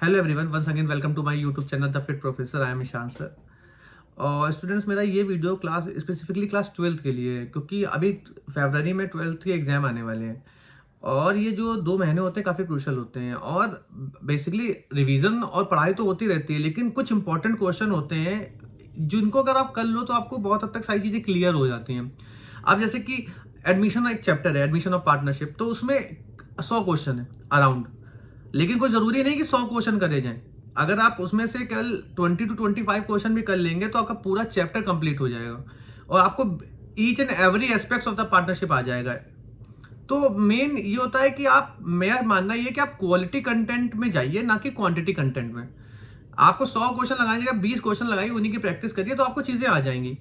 Hello everyone, once again welcome to my YouTube channel the fit professor. I am Ishan sir. और students, मेरा ये video class specifically class 12th के लिए है, क्योंकि अभी फरवरी में 12th के एग्जाम आने वाले हैं। और ये जो 2 महीने होते हैं काफ़ी क्रूशल होते हैं। और बेसिकली रिवीजन और पढ़ाई तो होती रहती है, लेकिन कुछ इंपॉर्टेंट क्वेश्चन होते हैं जिनको अगर आप कर लो तो आपको बहुत हद तक सारी चीज़ें क्लियर हो जाती हैं। अब जैसे कि एडमिशन एक चैप्टर है, एडमिशन ऑफ पार्टनरशिप, तो उसमें 100 क्वेश्चन है अराउंड। लेकिन कोई जरूरी नहीं कि 100 क्वेश्चन करे जाएं। अगर आप उसमें से कल 20 to 25 क्वेश्चन भी कर लेंगे तो आपका पूरा चैप्टर कंप्लीट हो जाएगा और आपको each and every aspect of the partnership आ जाएगा। तो मेन ये होता है कि आप, मेरा मानना ये है कि आप क्वालिटी कंटेंट में जाइए, ना कि क्वांटिटी कंटेंट में। आपको 100 क्वेश्चन लगाने जगह 20 क्वेश्चन लगाइए, उन्हीं की प्रैक्टिस करिए तो आपको चीजें आ जाएंगी।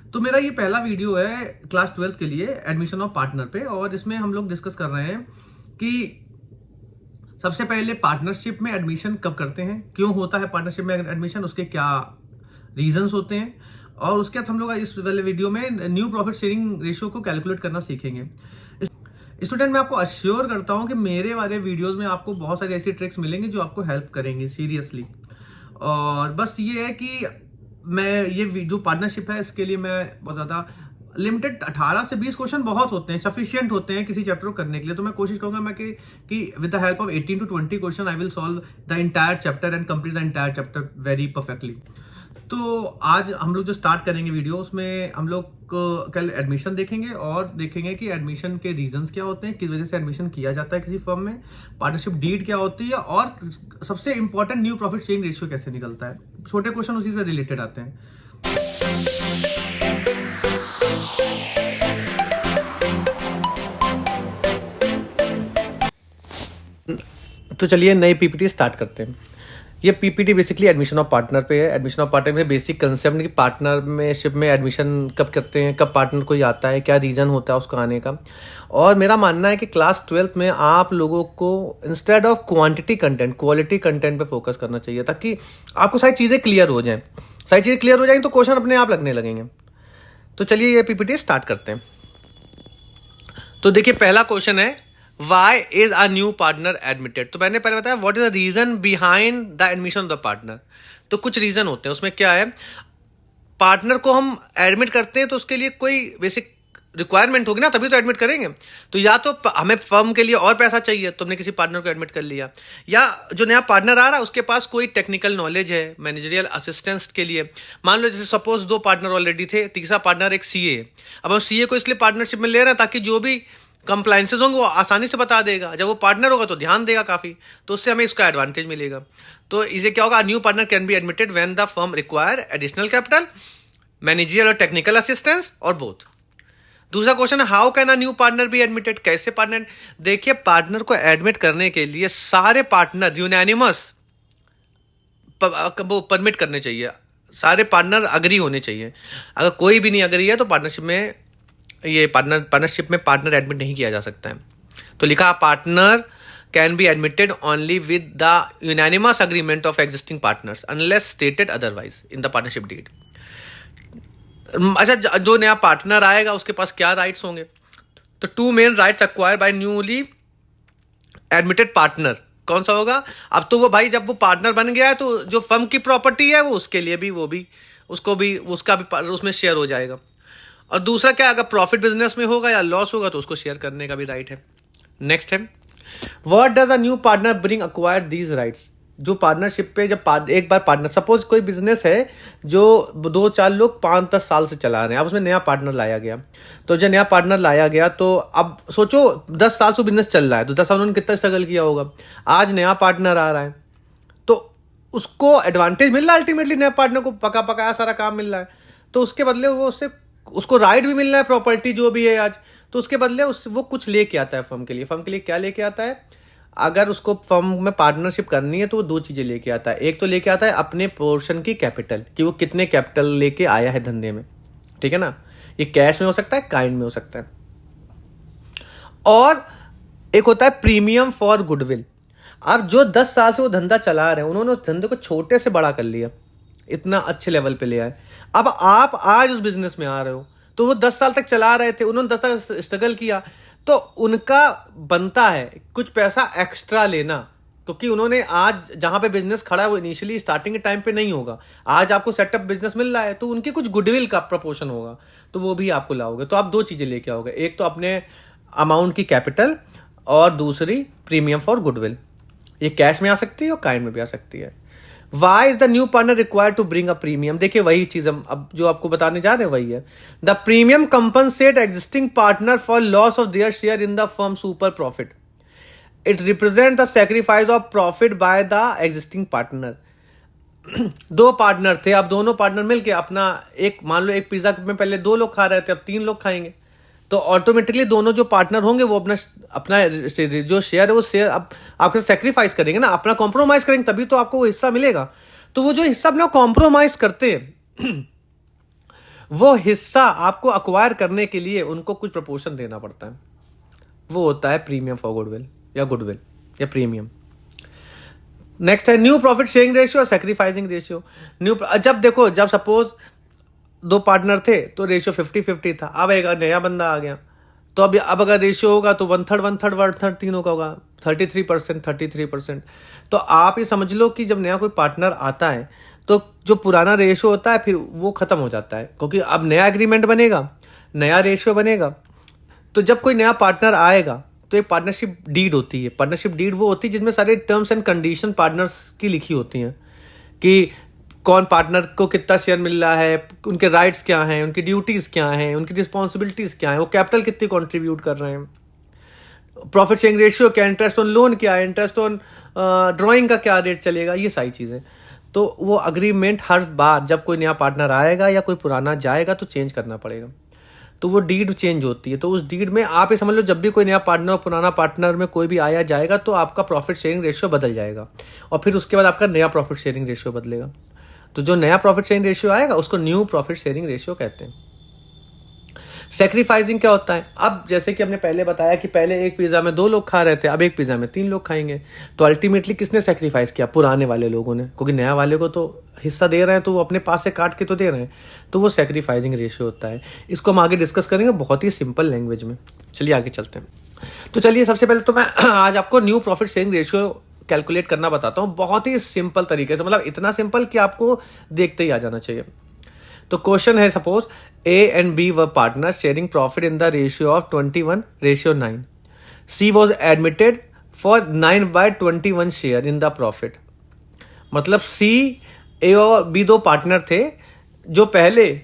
तो मेरा ये पहला वीडियो है क्लास 12th के लिए एडमिशन ऑफ पार्टनर पे, और इसमें हम लोग डिस्कस कर रहे हैं कि सबसे पहले पार्टनरशिप में एडमिशन कब करते हैं, क्यों होता है पार्टनरशिप में एडमिशन, उसके क्या रीजंस होते हैं, और उसके बाद हम लोग इस वाले वीडियो में न्यू प्रॉफिट शेयरिंग रेशियो को कैलकुलेट करना सीखेंगे। स्टूडेंट, मैं आपको अश्योर करता हूं कि मेरे वाले वीडियोस में आपको बहुत सारी ऐसी ट्रिक्स मिलेंगी जो आपको हेल्प करेंगी सीरियसली। और बस ये है कि मैं ये जो पार्टनरशिप है इसके लिए मैं बहुत ज़्यादा लिमिटेड 18 से 20 क्वेश्चन बहुत होते हैं, सफिशिएंट होते हैं किसी चैप्टर को करने के लिए। तो मैं कोशिश करूंगा मैं कि with the help of 18 to 20 question I will solve the entire chapter and complete the entire chapter very perfectly. तो आज हम लोग जो स्टार्ट करेंगे वीडियो, उसमें हम लोग कल एडमिशन देखेंगे और देखेंगे कि एडमिशन के रीजंस क्या होते हैं, किस वजह से एडमिशन किया जाता है किसी फर्म में, पार्टनरशिप डीड क्या होती है, और सबसे important new profit sharing ratio कैसे निकलता है। छोटे क्वेश्चन उसी से रिलेटेड आते हैं। तो चलिए नई पीपीटी स्टार्ट करते हैं। ये PPT basically admission of partner पे है। एडमिशन ऑफ पार्टनर में बेसिक कंसेप्ट कि पार्टनरशिप में एडमिशन कब करते हैं, कब पार्टनर कोई आता है, क्या रीज़न होता है उसका आने का। और मेरा मानना है कि क्लास 12th में आप लोगों को instead of quantity content quality content पे फोकस करना चाहिए, ताकि आपको सारी चीज़ें क्लियर हो जाएं। सारी चीज़ें क्लियर हो जाएंगी तो क्वेश्चन अपने आप लगने लगेंगे। तो चलिए ये पीपीटी स्टार्ट करते हैं। तो देखिए पहला क्वेश्चन है, why is a new partner admitted. तो मैंने पहले बताया what is the reason behind the admission of the partner. तो कुछ रीजन होते हैं, उसमें क्या है, पार्टनर को हम एडमिट करते हैं तो उसके लिए कोई बेसिक रिक्वायरमेंट होगी ना, तभी तो एडमिट करेंगे। तो या तो हमें फर्म के लिए और पैसा चाहिए, तुमने किसी पार्टनर को एडमिट कर लिया, या जो नया पार्टनर आ रहा है उसके पास कोई टेक्निकल नॉलेज है मैनेजरियल असिस्टेंस के लिए। मान लो जैसे सपोज 2 पार्टनर ऑलरेडी थे, तीसरा पार्टनर एक सीए है। अब हम सीए को इसलिए पार्टनरशिप में ले रहे हैं ताकि जो भी कंप्लाइंसेज होंगे वो आसानी से बता देगा, जब वो पार्टनर होगा तो ध्यान देगा काफी, तो उससे हमें इसका एडवांटेज मिलेगा। तो इसे क्या होगा, new partner can be admitted when the firm require additional capital, managerial और टेक्निकल असिस्टेंस, और बोथ। दूसरा क्वेश्चन है, how can a new partner be admitted. कैसे पार्टनर, देखिए पार्टनर को एडमिट करने के लिए सारे पार्टनर यूनैनिमस वो परमिट करने चाहिए, सारे पार्टनर अग्री होने चाहिए। अगर कोई भी नहीं अग्री है तो पार्टनरशिप में पार्टनर एडमिट नहीं किया जा सकता है। तो लिखा, partner can be admitted only with the unanimous agreement of existing partners unless stated otherwise in the partnership deed. अच्छा, जो नया पार्टनर आएगा उसके पास क्या राइट्स होंगे, तो 2 main rights acquired bye newly admitted partner. कौन सा होगा, अब तो वो भाई जब वो पार्टनर बन गया है तो जो फर्म की प्रॉपर्टी है वो उसके लिए भी, वो भी उसको भी उसका भी उसमें शेयर हो जाएगा। और दूसरा क्या, अगर प्रॉफिट बिजनेस में होगा या लॉस होगा तो उसको शेयर करने का भी राइट है। नेक्स्ट है, what does a new partner bring acquire these rights. जो पार्टनरशिप पे जब एक बार पार्टनर, सपोज कोई बिजनेस है जो 2-4 लोग 5-10 साल से चला रहे हैं, अब उसमें नया पार्टनर लाया गया। तो जब नया पार्टनर लाया गया तो अब सोचो 10 साल से बिजनेस चल रहा है, तो 10 साल उन्होंने कितना स्ट्रगल किया होगा। आज नया पार्टनर आ रहा है तो उसको एडवांटेज मिल रहा है, अल्टीमेटली नया पार्टनर को पका पकाया सारा काम मिल रहा है, तो उसके बदले वो उसको राइट भी मिल रहा है, प्रॉपर्टी जो भी है आज, तो उसके बदले वो कुछ लेके आता है फर्म के लिए। फर्म के लिए क्या लेके आता है, अगर उसको फर्म में पार्टनरशिप करनी है तो वो 2 चीजें लेके आता है। एक तो लेके आता है अपने पोर्शन की कैपिटल, कि वो कितने कैपिटल लेके आया है धंधे में, ठीक है ना। ये कैश में हो सकता है, काइंड में हो सकता है। और एक होता है प्रीमियम फॉर गुडविल। अब जो 10 साल से वो धंधा चला रहे हैं, उन्होंने उस धंधे को छोटे से बड़ा कर लिया, इतना अच्छे लेवल पे ले आए। अब आप आज उस बिजनेस में आ रहे हो, तो वो 10 साल तक चला रहे थे, उन्होंने 10 साल स्ट्रगल किया, तो उनका बनता है कुछ पैसा एक्स्ट्रा लेना क्योंकि उन्होंने आज जहां पे बिजनेस खड़ा है वो इनिशियली स्टार्टिंग के टाइम पे नहीं होगा। आज आपको सेटअप बिजनेस मिल रहा है तो उनके कुछ गुडविल का प्रपोर्शन होगा, तो वो भी आपको लाओगे। तो आप दो चीजें लेके आओगे, एक तो अपने अमाउंट की कैपिटल और दूसरी प्रीमियम फॉर गुडविल। ये कैश में आ सकती है और काइंड में भी आ सकती है। Why is the new partner required to bring a premium? देखिए वही चीज हम अब जो आपको बताने जा रहे हैं वही है। The premium compensate existing partner for loss of their share in the firm super profit. It represent the sacrifice of profit by the existing partner. दो पार्टनर थे, अब दोनों पार्टनर मिलके अपना एक, मान लो एक पिज्जा में पहले 2 लोग खा रहे थे, अब 3 लोग खाएंगे, तो ऑटोमेटिकली दोनों जो पार्टनर होंगे वो अपना अपना जो शेयर है वो शेयर अब आपके सेक्रीफाइस करेंगे ना, अपना कॉम्प्रोमाइज करेंगे, तभी तो आपको वो हिस्सा मिलेगा। तो वो जो हिस्सा अपना कॉम्प्रोमाइज करते हैं वो हिस्सा आपको अक्वायर करने के लिए उनको कुछ प्रपोर्शन देना पड़ता है, वो होता है प्रीमियम फॉर गुडविल या गुडविल या प्रीमियम। नेक्स्ट है न्यू प्रॉफिट शेयरिंग रेशियो और सैक्रिफाइसिंग रेशियो। जब देखो, जब सपोज 2 पार्टनर थे तो रेशियो 50-50 था, अब एक नया बंदा आ गया तो अब अगर रेशियो होगा तो 1/3 तीनों का होगा, 33%। तो आप ये समझ लो कि जब नया कोई पार्टनर आता है तो जो पुराना रेशियो होता है फिर वो खत्म हो जाता है, क्योंकि अब नया एग्रीमेंट बनेगा, नया रेशियो बनेगा। तो जब कोई नया पार्टनर आएगा तो एक पार्टनरशिप डीड होती है। पार्टनरशिप डीड वो होती है जिसमें सारे टर्म्स एंड कंडीशन पार्टनर्स की लिखी होती हैं कि कौन पार्टनर को कितना शेयर मिल रहा है, उनके राइट्स क्या हैं, उनकी ड्यूटीज क्या हैं, उनकी रिस्पॉन्सिबिलिटीज क्या हैं, वो कैपिटल कितनी कंट्रीब्यूट कर रहे हैं, प्रॉफिट शेयरिंग रेशियो क्या, इंटरेस्ट ऑन लोन क्या है, इंटरेस्ट ऑन ड्राइंग का क्या रेट चलेगा, ये सारी चीज़ें। तो वो अग्रीमेंट हर बार जब कोई नया पार्टनर आएगा या कोई पुराना जाएगा तो चेंज करना पड़ेगा, तो वो डीड चेंज होती है। तो उस डीड में आप ये समझ लो जब भी कोई नया पार्टनर और पुराना पार्टनर में कोई भी आया जाएगा तो आपका प्रॉफिट शेयरिंग रेशियो बदल जाएगा और फिर उसके बाद आपका नया प्रॉफिट शेयरिंग रेशियो बदलेगा। तो जो नया प्रॉफिट शेयरिंग रेशियो आएगा उसको न्यू प्रॉफिट शेयरिंग रेशियो कहते हैं। सैक्रिफाइसिंग क्या होता है? अब जैसे कि हमने पहले बताया कि पहले एक पिज्जा में 2 लोग खा रहे थे, अब एक पिज्जा में 3 लोग खाएंगे, तो अल्टीमेटली किसने सैक्रिफाइस किया? पुराने वाले लोगों ने, क्योंकि नया वाले को तो हिस्सा दे रहे हैं तो वो अपने पास से काट के तो दे रहे हैं, तो वो सैक्रिफाइसिंग रेशियो होता है। इसको हम आगे डिस्कस करेंगे बहुत ही सिंपल लैंग्वेज में। चलिए आगे चलते हैं। तो चलिए सबसे पहले तो मैं आज आपको new profit sharing ratio calculate करना बताता हूँ, बहुत ही सिंपल तरीके से, मतलब इतना सिंपल कि आपको देखते ही आ जाना चाहिए। तो क्वेश्चन है, suppose A and B were partners sharing profit in the ratio of 21:9. C was admitted for 9/21 share in the profit. मतलब C, A और B 2 पार्टनर थे जो पहले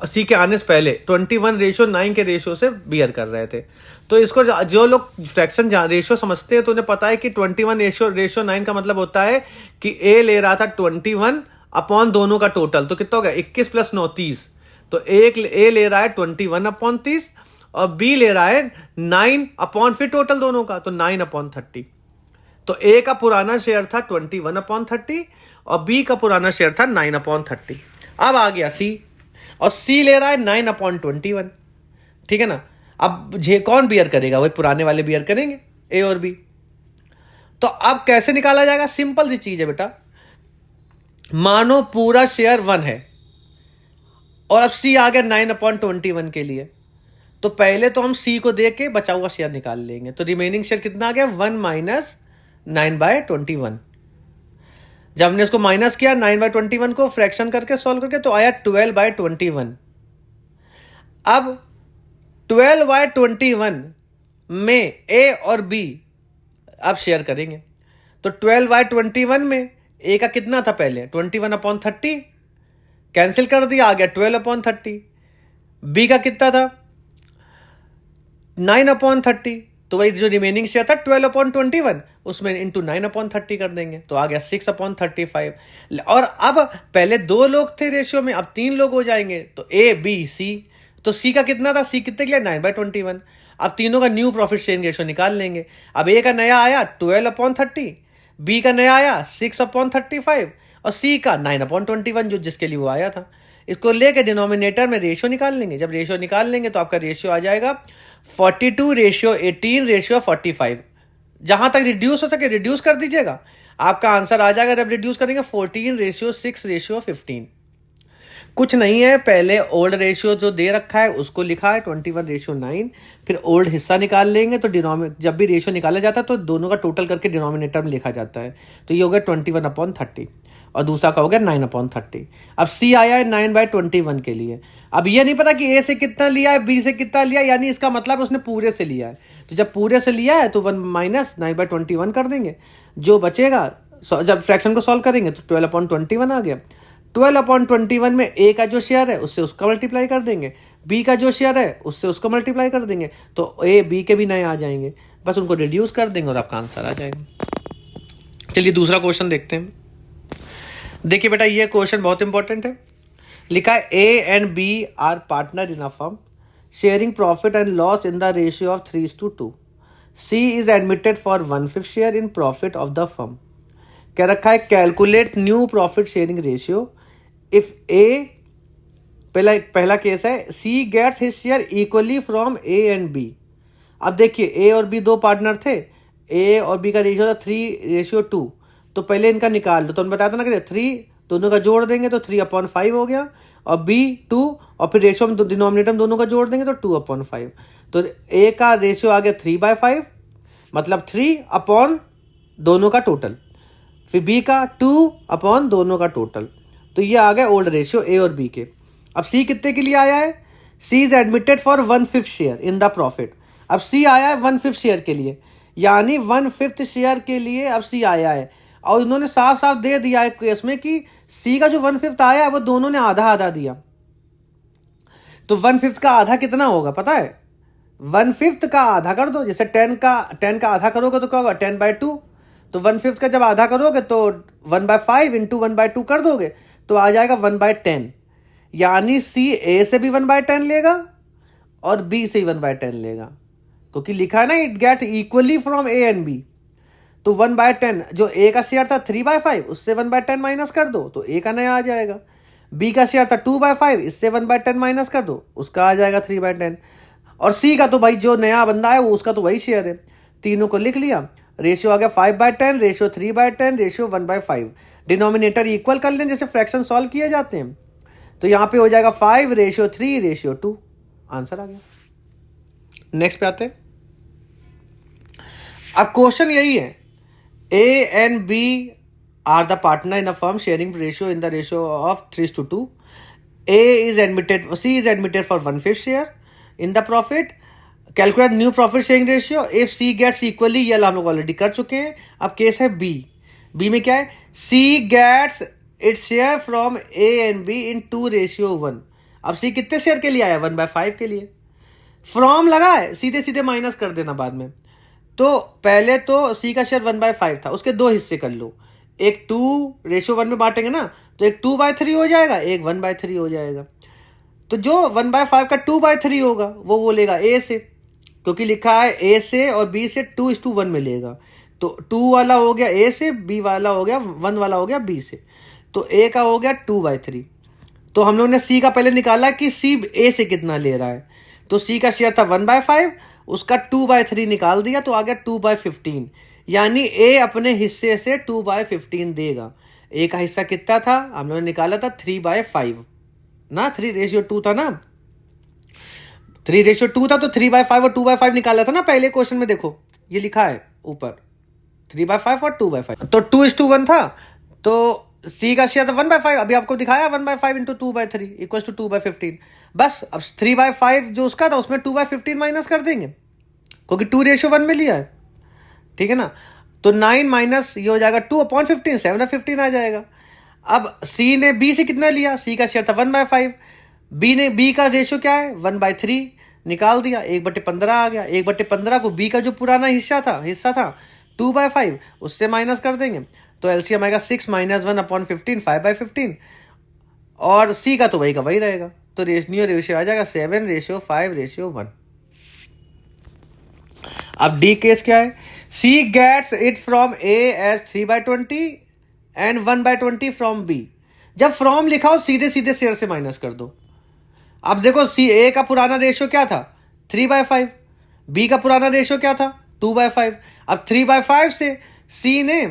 C के आने से पहले 21:9 के रेशियो से बियर कर रहे थे। तो इसको जो लोग फ्रैक्शन रेशियो समझते हैं तो उन्हें पता है कि 21:9 का मतलब होता है कि A ले रहा था 21 अपॉन दोनों का टोटल, तो कितना हो गया 21 + 9 30। तो एक A ले रहा है 21/30 और B ले रहा है 9 अपॉन फिर टोटल दोनों का, तो 9/30। तो A का पुराना शेयर था 21/30 और B का पुराना शेयर था 9/30। अब आ गया C और C ले रहा है 9/21। ठीक है ना? अब कौन बियर करेगा? वही पुराने वाले बियर करेंगे, A और B। तो अब कैसे निकाला जाएगा? सिंपल सी चीज है बेटा, मानो पूरा शेयर 1 है और अब C आ गया 9/21 के लिए, तो पहले तो हम C को दे के बचा हुआ शेयर निकाल लेंगे। तो रिमेनिंग शेयर कितना आ गया? 1 - 9/21। जब हमने इसको माइनस किया 9/21 को फ्रैक्शन करके सॉल्व करके तो आया 12/21। अब 12/21 में A और B अब शेयर करेंगे। तो 12/21 में A का कितना था पहले? 21/30, कैंसिल कर दिया, आ गया 12/30। B का कितना था? 9/30। तो वही जो रिमेनिंग शेयर था 12/21 उसमें इंटू 9/30 कर देंगे, तो आ गया 6/35। और अब पहले 2 लोग थे रेशियो में, अब 3 लोग हो जाएंगे, तो A B C। तो C का कितना था? C कितने के लिए? 9/21। अब तीनों का न्यू प्रॉफिट शेयरिंग रेशियो निकाल लेंगे। अब A का नया आया 12/30, B का नया आया 6/35 और C का 9/21 जो जिसके लिए वो आया था। इसको लेके डिनोमिनेटर में रेशियो निकाल लेंगे। जब रेशियो निकाल लेंगे तो आपका रेशियो आ जाएगा 42:18:45। जहां तक रिड्यूस हो सके रिड्यूस कर दीजिएगा, आपका आंसर आ जाएगा। जब रिड्यूस करेंगे 14:6:15। कुछ नहीं है, पहले ओल्ड रेशियो जो दे रखा है उसको लिखा है 21:9, फिर ओल्ड हिस्सा निकाल लेंगे तो जब भी रेशियो निकाला जाता है तो दोनों का टोटल करके डिनोमिनेटर में लिखा जाता है। तो ये हो गया 21/30 और दूसरा का हो गया 9/30। अब सी आया है 9/21 के लिए। अब ये नहीं पता कि ए से कितना लिया है, बी से कितना लिया है, यानी इसका मतलब उसने पूरे से लिया है। तो जब पूरे से लिया है तो 1 - 9/21 कर देंगे, जो बचेगा जब फ्रैक्शन को सॉल्व करेंगे तो 12/21 आ गया। 12/21 में ए का जो शेयर है उससे उसका मल्टीप्लाई कर देंगे, बी का जो शेयर है उससे उसको मल्टीप्लाई कर देंगे, तो ए बी के भी नए आ जाएंगे, बस उनको रिड्यूस कर देंगे और आपका आंसर आ जाएगा। चलिए दूसरा क्वेश्चन देखते हैं। देखिए बेटा, ये क्वेश्चन बहुत इंपॉर्टेंट है। लिखा है A and B are partner in a firm sharing profit and loss in the ratio of 3:2। C is admitted for 1/5 share in profit of the firm. क्या रखा है, calculate new profit sharing ratio if A, पहला case है, C gets his share equally from A and B. अब देखिए ए और B दो partner थे, ए और बी का रेशियो था 3:2, तो पहले इनका निकाल दो। तो बताया था ना कि 3 दोनों का जोड़ देंगे तो 3/5 हो गया, और बी 2, और फिर रेशियो में डिनोमिनेटर में दोनों का जोड़ देंगे तो 2/5। तो ए का रेशियो आ गया 3/5, मतलब 3 दोनों का टोटल, फिर बी का 2 दोनों का टोटल। तो ये आ गया ओल्ड रेशियो ए और बी के। अब सी कितने के लिए आया है, C is admitted for 1/5 share in the profit. अब सी आया है 1/5 शेयर के लिए, यानी 1/5 शेयर के लिए अब सी आया है, और उन्होंने साफ साफ दे दिया है केस में कि सी का जो 1/5 आया है वो दोनों ने आधा आधा दिया। तो 1/5 का आधा कितना होगा पता है, 1/5 का आधा कर दो, जैसे 10 का आधा करोगे तो क्या होगा 10/2। तो 1/5 का जब आधा करोगे तो 1/5 इंटू 1/2 कर दोगे तो आ जाएगा 1/10, यानी सी ए से भी 1/10 लेगा और बी से 1/10 लेगा, क्योंकि लिखा है ना it get equally from A and B. तो 1/10 जो ए का शेयर था 3/5, उससे 1/10 माइनस कर दो तो ए का नया आ जाएगा। बी का शेयर था 2/5, इससे 1/10 माइनस कर दो, उसका आ जाएगा 3/10। और सी का तो भाई जो नया बंदा है वो उसका तो वही शेयर है। तीनों को लिख लिया, रेशियो आ गया 5/10, रेशियो 3/10, रेशियो 1/5। डिनोमिनेटर इक्वल कर लें जैसे फ्रैक्शन सॉल्व किए जाते हैं, तो यहां पे हो जाएगा 5:3:2। आंसर आ गया। नेक्स्ट पे आते हैं। अब क्वेश्चन यही है, A and B are the partner in a firm sharing ratio in the ratio of 3:2। C is admitted for 1/5 share in the profit. Calculate new profit sharing ratio if C gets equally, ये हम लोग already कर चुके हैं। अब case है B में क्या है, C gets its share from A and B in 2:1। अब सी कितने शेयर के लिए आया, 1/5 के लिए। फ्रॉम लगा है, सीधे सीधे माइनस कर देना बाद में। तो पहले तो सी का शेयर 1/5 था, उसके दो हिस्से कर लो, एक 2:1 में बांटेंगे ना, तो एक 2/3 हो जाएगा, एक 1/3 हो जाएगा। तो जो 1/5 का 2/3 होगा वो बोलेगा ए से, क्योंकि लिखा है ए से और बी से 2:1 में लेगा। तो 2 वाला हो गया ए से, बी वाला हो गया 1 वाला हो गया बी से, तो ए का हो गया 2/3। तो हम लोग ने सी का पहले निकाला कि सी ए से कितना ले रहा है, तो सी का शेयर था 1/5, उसका 2/3 निकाल दिया तो आ गया 2/15, यानी ए अपने हिस्से से 2/15 देगा। ए का हिस्सा कितना था, हम लोगों ने निकाला था 3/5 ना, 3:2 था ना, 3:2 था, तो 3/5 और 2/5 निकाला था ना पहले क्वेश्चन में। देखो ये लिखा है ऊपर 3/5 और 2/5, तो 2:1 था, तो सी का शेयर था 1/5, अभी आपको दिखाया 1/5 इंटू 2/3 इक्वल टू 2/15। बस अब 3/5 जो उसका था उसमें 2/15 माइनस कर देंगे, क्योंकि 2:1 में लिया है, ठीक है ना। तो 9 माइनस ये हो जाएगा 2/15, 7/15 आ जाएगा। अब सी ने बी से कितना लिया, सी का शेयर था 1/5, बी का रेशियो क्या है 1/3, निकाल दिया, 1/15 आ गया। 1/15 को बी का जो पुराना हिस्सा था 2/5, उससे माइनस कर देंगे, तो एलसीएम आएगा 6 - 1/15, 5/15, और सी का तो वही का वही रहेगा, तो रेशियो आ जाएगा 7:5:1। अब डी केस क्या है, C gets it from A as 3/20 and 1/20 from B. जब फ्रॉम लिखा हो सीधे सीधे शेयर से माइनस कर दो। अब देखो सी ए का पुराना रेशियो क्या था 3/5, बी का पुराना रेशियो क्या था 2/5। अब 3/5 से सी ने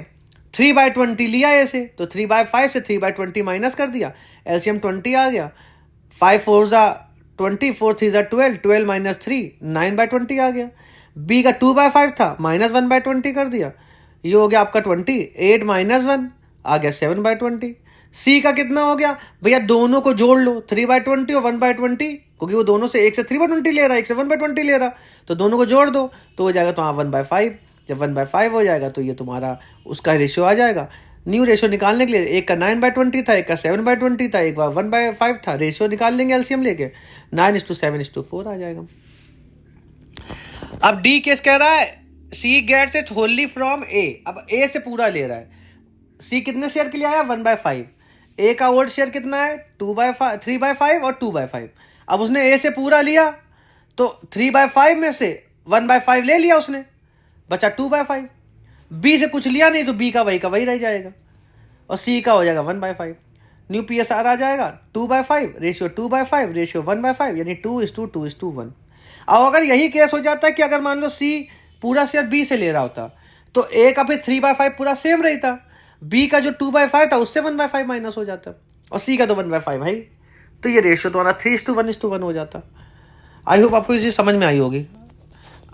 3/20 लिया ए से, तो 3/5 से 3/20 माइनस कर दिया, एलसीएम 20 आ गया। 5 4 ज़ा 20, 4 3 ज़ा 12, 12 माइनस 3 9/20 आ गया। बी का 2/5 था, माइनस 1/20 कर दिया, ये हो गया आपका 20। 8 माइनस 1 आ गया 7/20। सी का कितना हो गया भैया, दोनों को जोड़ लो, 3/20 और 1/20, क्योंकि वो दोनों से, एक से 3/20 ले रहा है, एक से 1/20 ले रहा, तो दोनों को जोड़ दो तो हो जाएगा तो हाँ 1/5। जब 1/5 हो जाएगा तो ये तुम्हारा उसका रेशियो आ जाएगा। न्यू रेशियो निकालने के लिए एक का 9/20 था, एक का 7/20 था, एक बार 1/5 था, रेशियो निकाल लेंगे एलसीएम लेके, 9:7:4 आ जाएगा। अब डी केस कह रहा है C gets it Holi from ए। अब ए से पूरा ले रहा है, सी कितने शेयर के लिए आया 1/5, ए का ओल्ड शेयर कितना है 2/5, 3/5 और 2/5। अब उसने ए से पूरा लिया तो 3/5 में से 1/5 ले लिया उसने, बचा 2/5। बी से कुछ लिया नहीं तो बी का वही रह जाएगा, और सी का हो जाएगा 1/5। न्यू पीएसआर आ जाएगा 2/5, रेशियो 2/5, रेशियो 1/5, यानी 2:2:1। अब अगर यही केस हो जाता है कि अगर मान लो सी पूरा शेयर बी से ले रहा होता तो ए का फिर 3/5 पूरा सेम रहता, बी का जो 2/5 था उससे 1/5 माइनस हो जाता, और सी का तो 1/5 है, तो ये रेशियो तुम्हारा 3:1:1 हो जाता। आई होप आपको ये चीज़ समझ में आई होगी।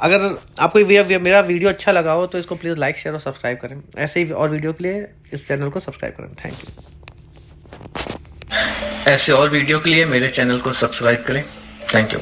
अगर आपको मेरा वीडियो अच्छा लगा हो तो इसको प्लीज़ लाइक शेयर और सब्सक्राइब करें। ऐसे ही और वीडियो के लिए इस चैनल को सब्सक्राइब करें। Thank you. ऐसे और वीडियो के लिए मेरे चैनल को सब्सक्राइब करें। Thank you.